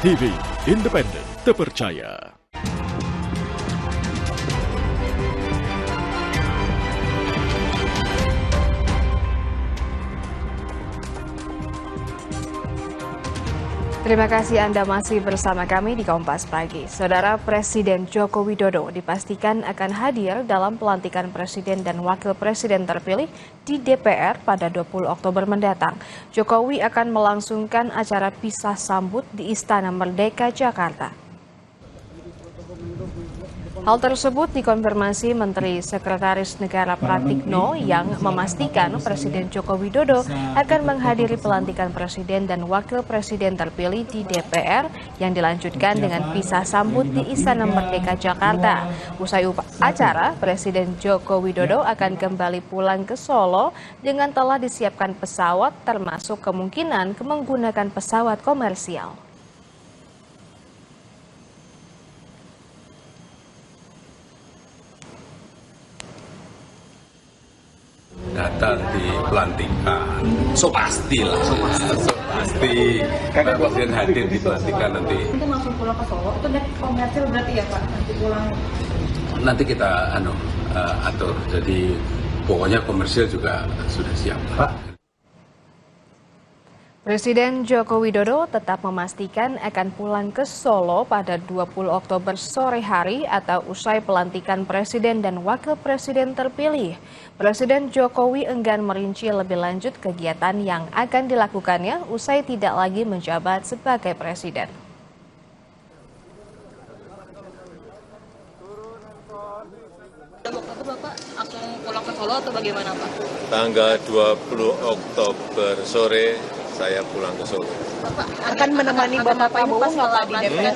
TV, independen, terpercaya. Terima kasih Anda masih bersama kami di Kompas Pagi. Saudara Presiden Joko Widodo dipastikan akan hadir dalam pelantikan Presiden dan Wakil Presiden terpilih di DPR pada 20 Oktober mendatang. Jokowi akan melangsungkan acara pisah sambut di Istana Merdeka, Jakarta. Hal tersebut dikonfirmasi Menteri Sekretaris Negara Pratikno yang memastikan Presiden Joko Widodo akan menghadiri pelantikan Presiden dan Wakil Presiden terpilih di DPR yang dilanjutkan dengan pisah sambut di Istana Merdeka, Jakarta. Usai acara, Presiden Joko Widodo akan kembali pulang ke Solo dengan telah disiapkan pesawat termasuk kemungkinan menggunakan pesawat komersial. Datang di pelantikan, pastilah, pasti Pak Presiden hadir di pelantikan nanti. Nanti langsung pulang ke Solo, itu naik komersil berarti ya Pak, nanti pulang? Nanti kita atur, jadi pokoknya komersil juga sudah siap Pak. Presiden Joko Widodo tetap memastikan akan pulang ke Solo pada 20 Oktober sore hari atau usai pelantikan Presiden dan Wakil Presiden terpilih. Presiden Jokowi enggan merinci lebih lanjut kegiatan yang akan dilakukannya usai tidak lagi menjabat sebagai Presiden. Waktu itu Bapak langsung pulang ke Solo atau bagaimana Pak? Tanggal 20 Oktober sore saya pulang ke Solo. Bapak akan menemani Bapak Prabowo nggak Pak di DPR?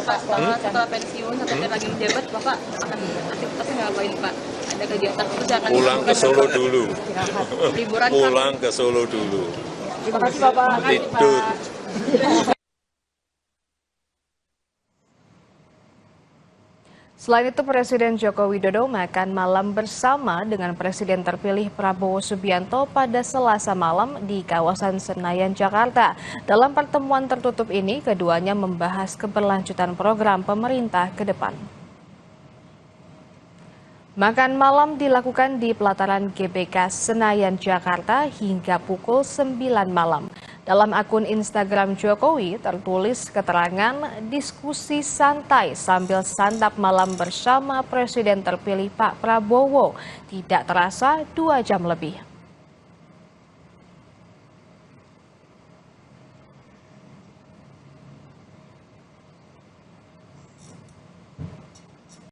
Setelah pensiun sampai lagi menjabat, Bapak akan aktivitasnya ngapain Pak? Ada kegiatan khusus yang akan Pulang ke Solo dulu. Liburan Pulang ke Solo dulu. Terima kasih Bapak. Tidur. Selain itu, Presiden Joko Widodo makan malam bersama dengan Presiden terpilih Prabowo Subianto pada Selasa malam di kawasan Senayan, Jakarta. Dalam pertemuan tertutup ini, keduanya membahas keberlanjutan program pemerintah ke depan. Makan malam dilakukan di pelataran GBK Senayan, Jakarta hingga pukul 9 malam. Dalam akun Instagram Jokowi tertulis keterangan diskusi santai sambil santap malam bersama Presiden terpilih Pak Prabowo. Tidak terasa 2 jam lebih.